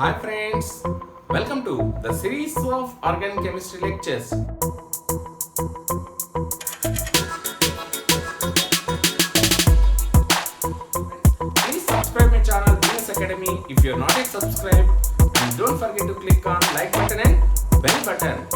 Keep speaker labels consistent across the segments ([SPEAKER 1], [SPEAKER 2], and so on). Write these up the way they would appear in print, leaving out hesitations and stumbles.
[SPEAKER 1] Hi friends, welcome to the series of organic chemistry lectures. Please subscribe my channel Venus Academy if you are not yet subscribed, and don't forget to click on like button and bell button.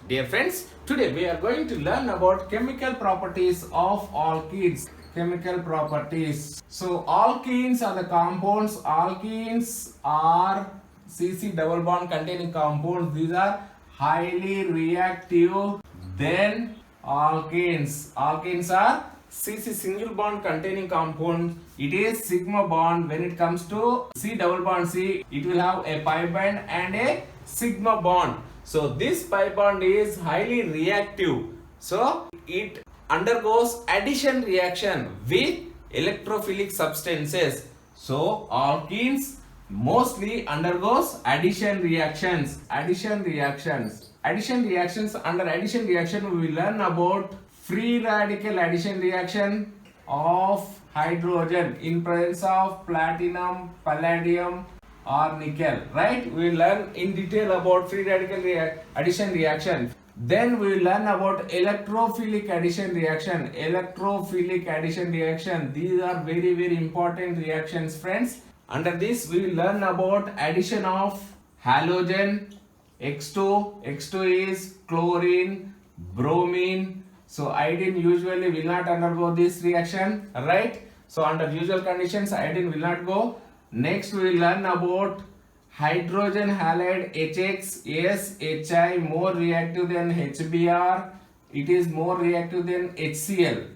[SPEAKER 1] Dear friends, today we are going to learn about chemical properties of alkenes. Chemical properties. So alkenes are the compounds. Alkenes are CC double bond containing compounds. These are highly reactive. Then alkenes. Alkenes are CC single bond containing compound. It is sigma bond. When it comes to C double bond C, it will have a pi bond and a sigma bond. So this pi bond is highly reactive. So it undergoes addition reaction with electrophilic substances. So alkenes mostly undergoes addition reactions. Addition reactions. Addition reactions. Under addition reaction, we will learn about free radical addition reaction of hydrogen in presence of platinum, palladium, or nickel. Right? We will learn in detail about free radical addition reaction. Then we will learn about electrophilic addition reaction. Electrophilic addition reaction. These are very important reactions, friends. Under this, we will learn about addition of halogen X2. X2 is chlorine, bromine. So iodine usually will not undergo this reaction, right? So under usual conditions, iodine will not go. Next, we will learn about hydrogen halide HX. Yes, HI more reactive than HBr. It is more reactive than HCl.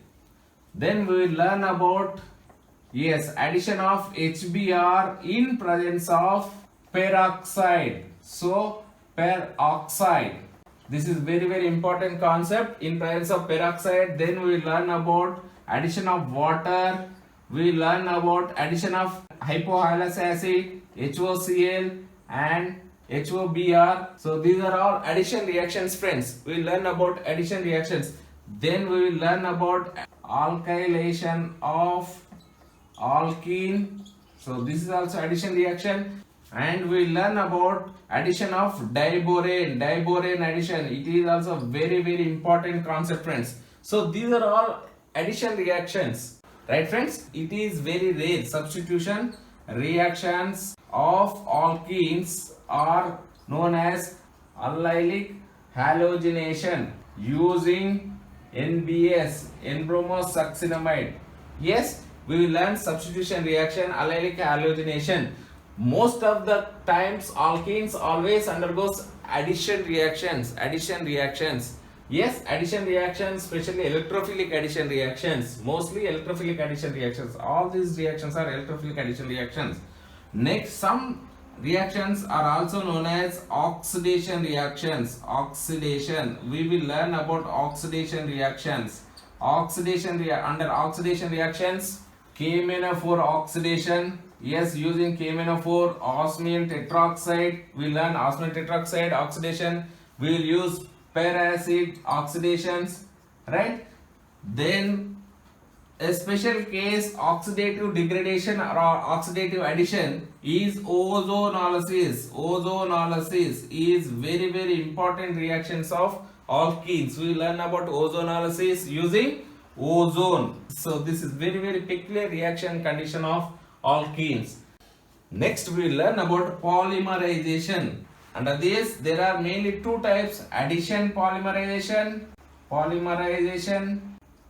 [SPEAKER 1] Then we will learn about addition of HBr in presence of peroxide. So peroxide. This is very important concept in presence of peroxide. Then we will learn about addition of water. We will learn about addition of hypohyalous acid, HOCl and HOBr. So these are all addition reactions, friends. We will learn about addition reactions. Then we will learn about alkylation of alkene. So this is also addition reaction. And we will learn about addition of diborane. Diborane addition. It is also very important concept, friends. So these are all addition reactions. Right, friends? It is very rare. Substitution reactions of alkenes are known as allylic halogenation using NBS, N-bromosuccinamide. Yes, we will learn substitution reaction, allylic halogenation. Most of the times alkenes always undergoes addition reactions. Addition reactions. Yes, addition reactions, especially electrophilic addition reactions. Mostly electrophilic addition reactions. All these reactions are electrophilic addition reactions. Next, some reactions are also known as oxidation reactions. Oxidation. We will learn about oxidation reactions. Under oxidation reactions, KMnO4 oxidation. Yes, using KMnO4, osmium tetroxide. We learn osmium tetroxide oxidation. We will use peracid oxidations, right? Then a special case oxidative degradation or oxidative addition is ozonolysis. Ozonolysis is very important reactions of alkenes. We learn about ozonolysis using ozone. So this is very peculiar reaction condition of alkenes. Next, we will learn about polymerization. Under this, there are mainly two types: addition polymerization,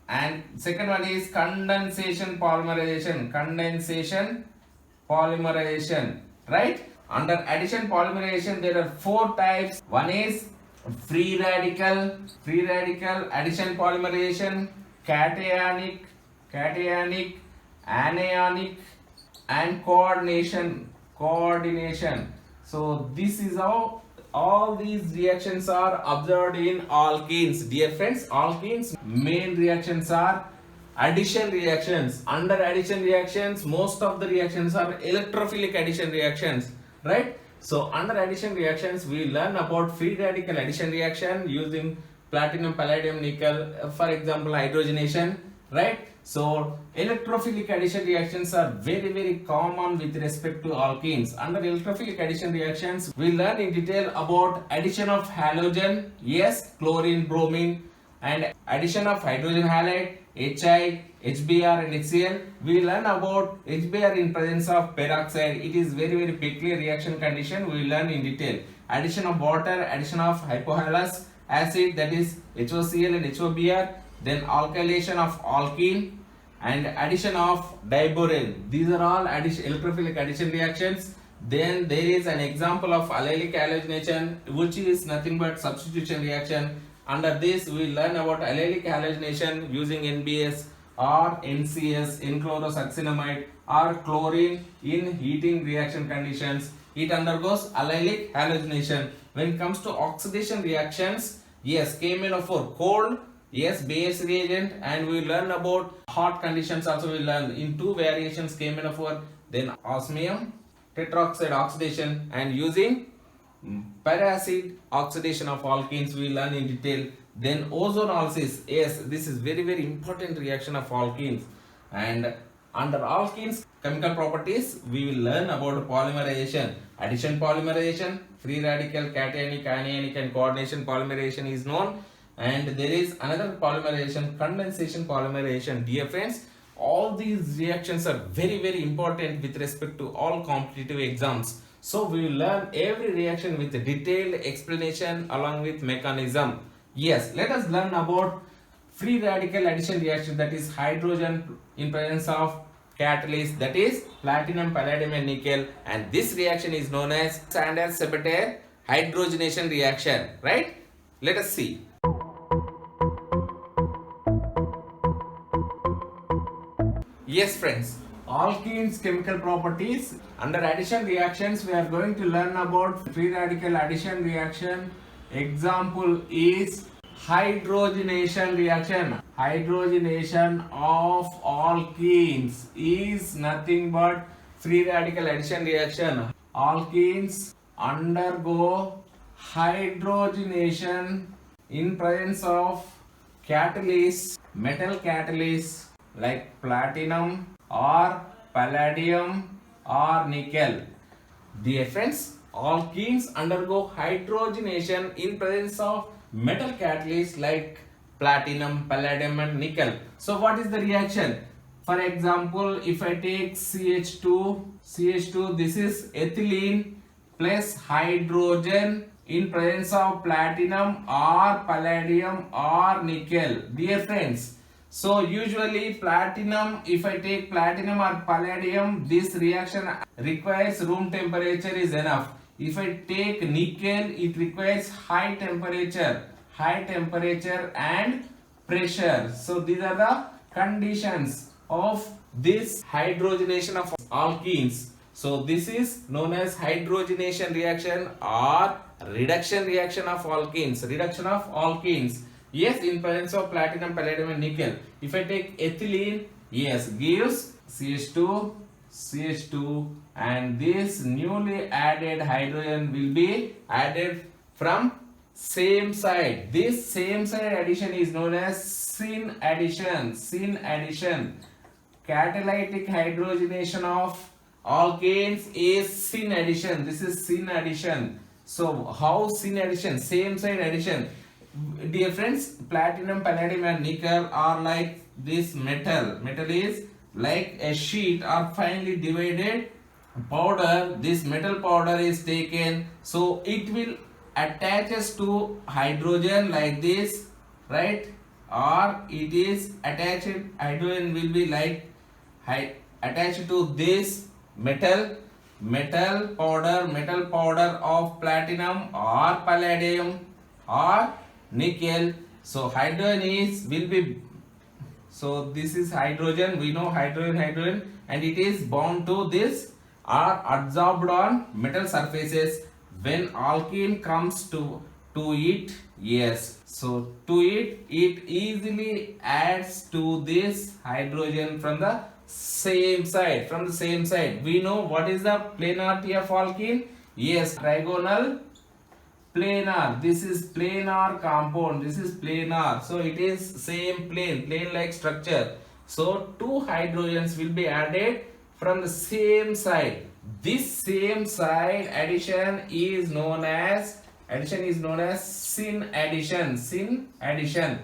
[SPEAKER 1] and second one is condensation polymerization. Right? Under addition polymerization, there are four types. One is free radical addition polymerization, cationic, anionic, and coordination. So this is how all these reactions are observed in alkenes. Dear friends, alkenes main reactions are addition reactions. Under addition reactions, most of the reactions are electrophilic addition reactions, right? So under addition reactions, we learn about free radical addition reaction using platinum, palladium, nickel, for example hydrogenation, right? So electrophilic addition reactions are very common with respect to alkenes. Under electrophilic addition reactions, we learn in detail about addition of halogen, yes, chlorine, bromine, and addition of hydrogen halide, HI, HBr and HCl. We learn about HBr in presence of peroxide. It is very peculiar reaction condition. We learn in detail. Addition of water, addition of hypohalous acid, that is HOCl and HOBr. Then alkylation of alkene and addition of diborane. These are all electrophilic addition reactions. Then there is an example of allylic halogenation, which is nothing but substitution reaction. Under this, we learn about allylic halogenation using NBS or NCS, N-chlorosuccinamide, or chlorine in heating reaction conditions. It undergoes allylic halogenation. When it comes to oxidation reactions, yes, KMnO4 cold, yes, base reagent, and we learn about hot conditions also. We learn in two variations KMnO4, then osmium tetroxide oxidation, and using peracid oxidation of alkenes we learn in detail. Then ozonolysis, yes, this is very important reaction of alkenes. And under alkenes chemical properties, we will learn about polymerization, addition polymerization, free radical cationic, anionic and coordination polymerization is known. And there is another polymerization, condensation polymerization. Dear friends, all these reactions are very important with respect to all competitive exams. So we will learn every reaction with a detailed explanation along with mechanism. Yes, let us learn about free radical addition reaction, that is hydrogen in presence of catalyst, that is platinum, palladium and nickel, and this reaction is known as Sanders-Sabatier hydrogenation reaction, right? Let us see. Yes friends, alkenes chemical properties. Under addition reactions, we are going to learn about free radical addition reaction. Example is hydrogenation reaction. Hydrogenation of alkenes is nothing but free radical addition reaction. Alkenes undergo hydrogenation in presence of catalysts, metal catalysts like platinum or palladium or nickel. Dear friends, alkenes undergo hydrogenation in presence of metal catalysts like platinum, palladium and nickel. So what is the reaction? For example, if I take CH2, this is ethylene plus hydrogen in presence of platinum or palladium or nickel. Dear friends, so usually platinum, if I take platinum or palladium, this reaction requires room temperature is enough. If I take nickel, it requires high temperature and pressure. So these are the conditions of this hydrogenation of alkenes. So this is known as hydrogenation reaction or reduction reaction of alkenes. Reduction of alkenes. Yes, in presence of platinum, palladium and nickel. If I take ethylene, yes, gives CH2 and this newly added hydrogen will be added from same side. This same side addition is known as syn addition. Catalytic hydrogenation of alkenes is syn addition. This is syn addition. So how syn addition? Same side addition. Dear friends, platinum, palladium and nickel are like this metal. Metal is like a sheet or finely divided powder. This metal powder is taken, so it will attaches to hydrogen like this, right? Or it is attached, hydrogen will be like attached to this metal powder of platinum or palladium or nickel. So hydrogen will be, so this is hydrogen, we know hydrogen and it is bound to this or absorbed on metal surfaces. When alkene comes to it, yes, so to it easily adds to this hydrogen from the same side. We know what is the planarity of alkene. Yes, trigonal planar. This is planar compound. This is planar. So it is same plane like structure. So two hydrogens will be added from the same side. This same side addition is known as syn addition. Syn addition,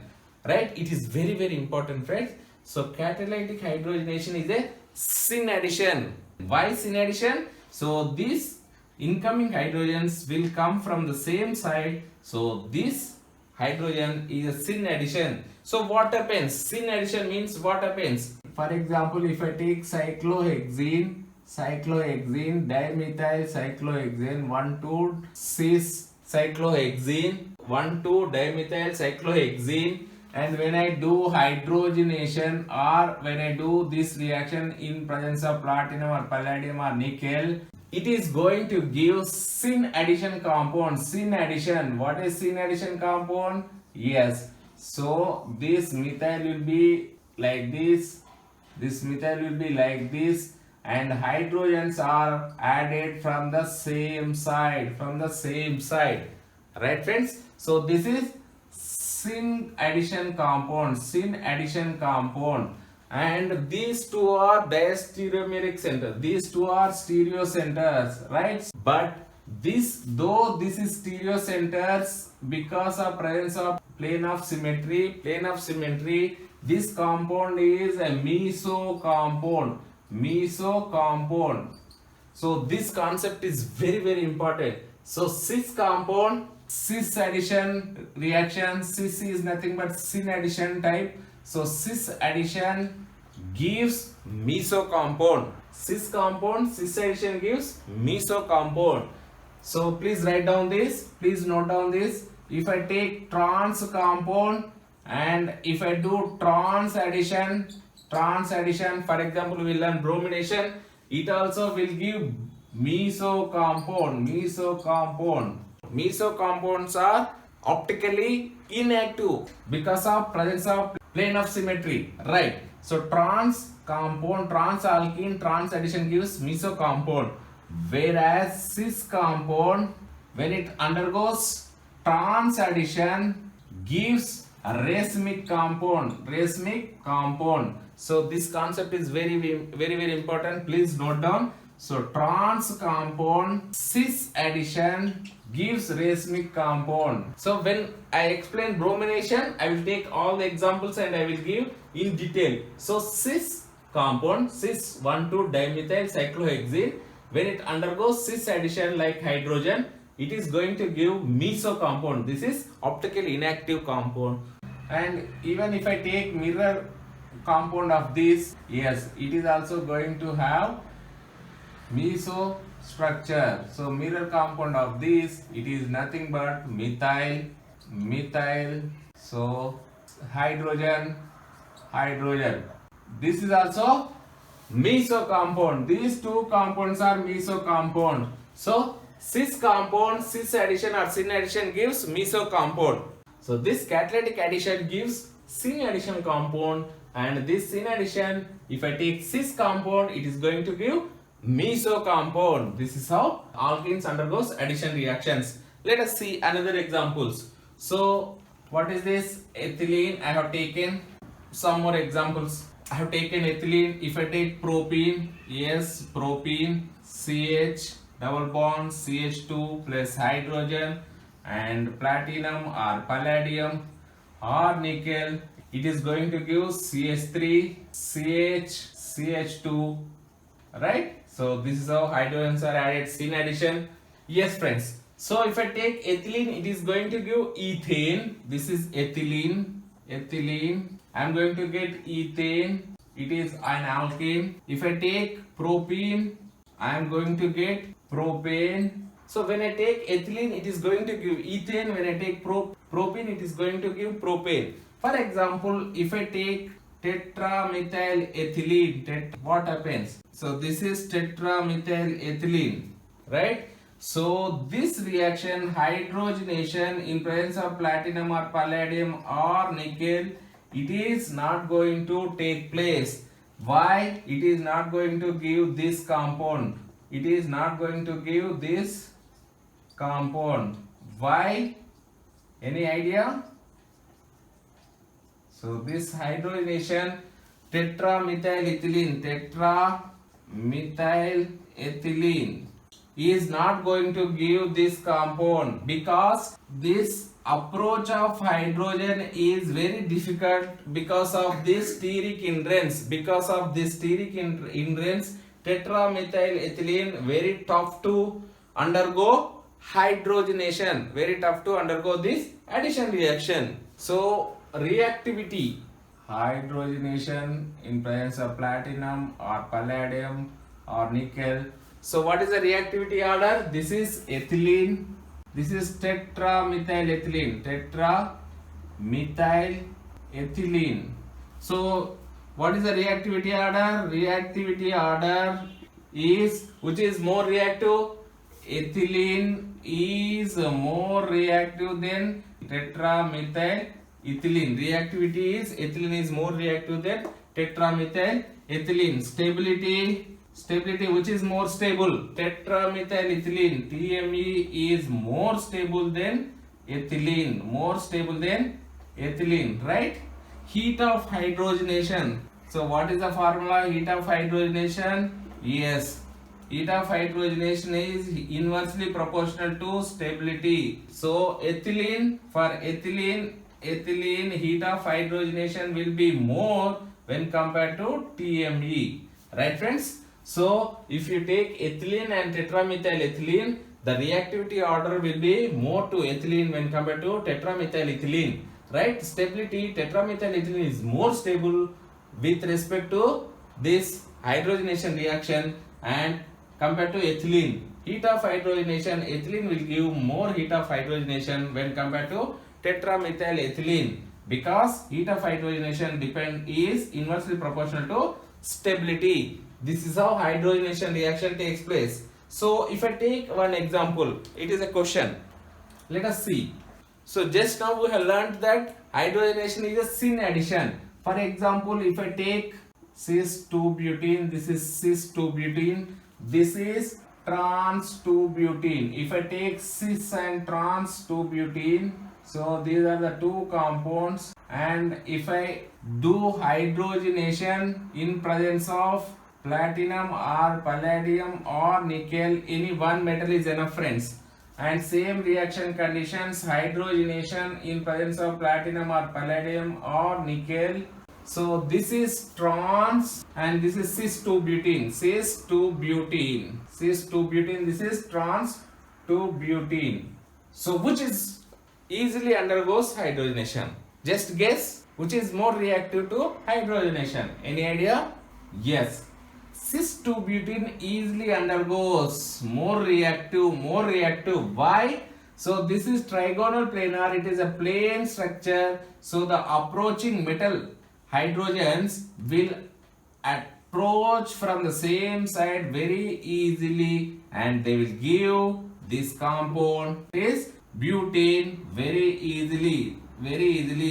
[SPEAKER 1] right? It is very important, friends. So catalytic hydrogenation is a syn addition. Why syn addition? So these incoming hydrogens will come from the same side. So this hydrogen is a syn addition. So what happens? Syn addition means what happens? For example, if I take cyclohexene, dimethyl cyclohexane, 1,2 cis cyclohexene, 1,2 dimethyl cyclohexene, and when I do hydrogenation or when I do this reaction in presence of platinum or palladium or nickel, it is going to give syn addition compound. Syn addition. What is syn addition compound? Yes. So this methyl will be like this. This methyl will be like this, and hydrogens are added from the same side. Right, friends? So this is syn addition compound. And these two are diastereomeric centers. These two are stereo centers, right? But though this is stereo centers, because of presence of plane of symmetry, this compound is a meso compound. So this concept is very important. So cis compound, cis addition reaction, cis is nothing but syn addition type. So cis addition gives meso compound. Cis addition gives meso compound. So please write down this. Please note down this. If I take trans compound and if I do trans addition, for example, we learn bromination, it also will give meso compound. Meso compounds are optically inactive because of presence of plane of symmetry, right? So trans compound, trans alkene, trans addition gives meso compound, whereas cis compound, when it undergoes trans addition, gives a racemic compound. So this concept is very important. Please note down. So trans compound, cis addition gives racemic compound. So when I explain bromination, I will take all the examples and I will give in detail. So cis compound, cis 1,2 dimethyl cyclohexene, when it undergoes cis addition like hydrogen, it is going to give meso compound. This is optically inactive compound. And even if I take mirror compound of this, yes, it is also going to have meso structure. So mirror compound of this, it is nothing but methyl, so hydrogen. This is also meso compound. These two compounds are meso compound. So cis compound, cis addition or syn addition gives meso compound. So this catalytic addition gives syn addition compound, and this syn addition, if I take cis compound, it is going to give meso compound. This is how alkenes undergoes addition reactions. Let us see another examples. So what is this? Ethylene. I have taken some more examples. I have taken ethylene. If I take propene, yes, propene, CH double bond, CH2 plus hydrogen, and platinum or palladium or nickel, it is going to give CH3, CH2, right? So this is how hydrogens are added, syn addition. Yes, friends. So if I take ethylene, it is going to give ethane. This is ethylene. I am going to get ethane. It is an alkane. If I take propene, I am going to get propane. So when I take ethylene, it is going to give ethane. When I take propene, it is going to give propane. For example, if I take tetramethyl ethylene, what happens? So this is tetramethyl ethylene, right? So this reaction, hydrogenation in presence of platinum or palladium or nickel, it is not going to take place. Why? It is not going to give this compound. It is not going to give this compound. Why? Any idea? So this hydrogenation, tetramethylethylene, tetramethylethylene is not going to give this compound because this approach of hydrogen is very difficult because of this steric hindrance. Because of this steric hindrance, tetramethylethylene very tough to undergo hydrogenation, very tough to undergo this addition reaction. So reactivity, hydrogenation in presence of platinum or palladium or nickel. So what is the reactivity order? This is ethylene, this is tetramethylethylene, tetramethylethylene. So what is the reactivity order? Reactivity order is, which is more reactive? Ethylene is more reactive than tetramethylethylene. Reactivity is ethylene is more reactive than tetramethylethylene. Stability, which is more stable? Tetramethylethylene, TME is more stable than ethylene, right? Heat of hydrogenation. So what is the formula? Heat of hydrogenation? Yes, heat of hydrogenation is inversely proportional to stability. So ethylene, for ethylene heat of hydrogenation will be more when compared to TME, right friends? So if you take ethylene and tetramethylethylene, the reactivity order will be more to ethylene when compared to tetramethylethylene, right? Stability, tetramethylethylene is more stable with respect to this hydrogenation reaction and compared to ethylene. Heat of hydrogenation, ethylene will give more heat of hydrogenation when compared to tetramethylethylene because heat of hydrogenation is inversely proportional to stability. This is how hydrogenation reaction takes place. So if I take one example, it is a question. Let us see. So just now we have learned that hydrogenation is a syn addition. For example, if I take cis-2-butene, this is cis-2-butene, this is trans-2-butene. If I take cis and trans-2-butene, so these are the two compounds, and if I do hydrogenation in presence of platinum or palladium or nickel, any one metal is enough friends. And same reaction conditions, hydrogenation in presence of platinum or palladium or nickel. So this is trans and this is cis-2-butene, this is trans-2-butene. So which is easily undergoes hydrogenation? Just guess which is more reactive to hydrogenation. Any idea? Yes, cis-2-butene easily undergoes more reactive. Why? So this is trigonal planar, it is a plane structure, so the approaching metal hydrogens will approach from the same side very easily and they will give this compound is butane very easily,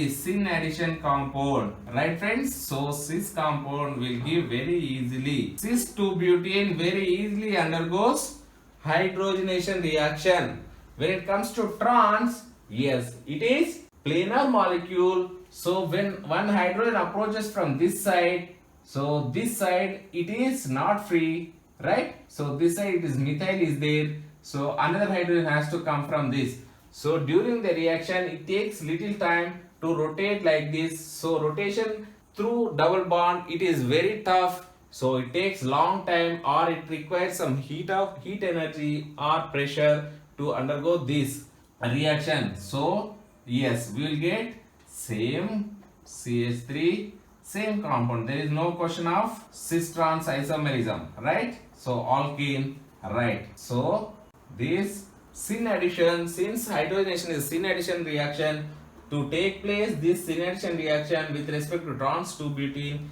[SPEAKER 1] syn addition compound, right friends? So cis compound will give very easily. Cis-2-butene very easily undergoes hydrogenation reaction. When it comes to trans, yes, it is planar molecule. So when one hydrogen approaches from this side, so this side it is not free, right? So this side it is methyl is there, so another hydrogen has to come from this. So during the reaction it takes little time to rotate like this. So rotation through double bond, it is very tough, so it takes long time or it requires some heat energy or pressure to undergo this reaction. So yes, we will get same CH3, same compound. There is no question of cis-trans isomerism, right? So alkene, right? So this syn addition, since hydrogenation is syn addition reaction, to take place this syn addition reaction with respect to trans-2-butene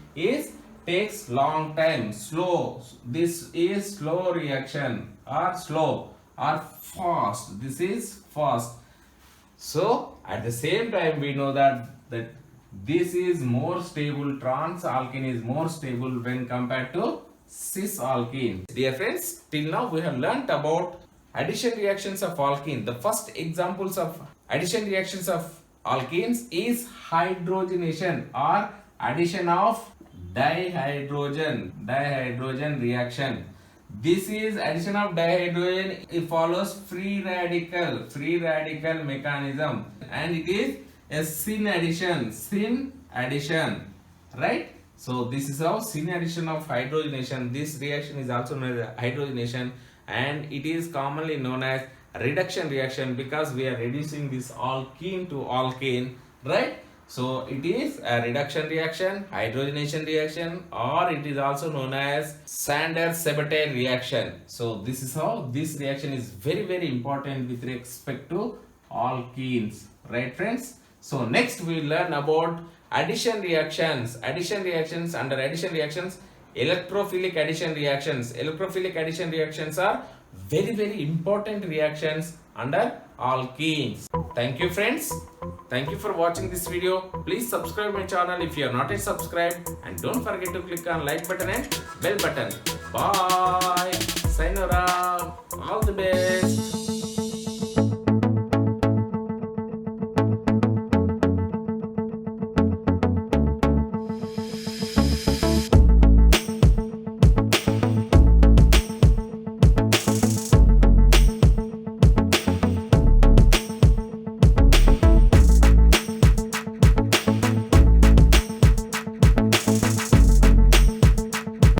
[SPEAKER 1] takes long time, slow. This is slow reaction or slow or fast. This is fast. So at the same time we know that this is more stable, trans alkene is more stable when compared to cis alkene. Dear friends, till now we have learnt about addition reactions of alkene. The first examples of addition reactions of alkenes is hydrogenation or addition of dihydrogen reaction. This is addition of dihydrogen. It follows free radical mechanism, and it is a syn addition, right? So this is how syn addition of hydrogenation. This reaction is also known as hydrogenation, and it is commonly known as reduction reaction because we are reducing this alkene to alkane, right? So it is a reduction reaction, hydrogenation reaction, or it is also known as Sanders-Sabatier reaction. So this is how this reaction is very important with respect to alkenes, right friends? So next we will learn about addition reactions. Under addition reactions, electrophilic addition reactions. Electrophilic addition reactions are very important reactions under alkenes. Thank you friends. Thank you for watching this video. Please subscribe my channel if you are not yet subscribed, and don't forget to click on like button and bell button. Bye. Sayonara. All the best.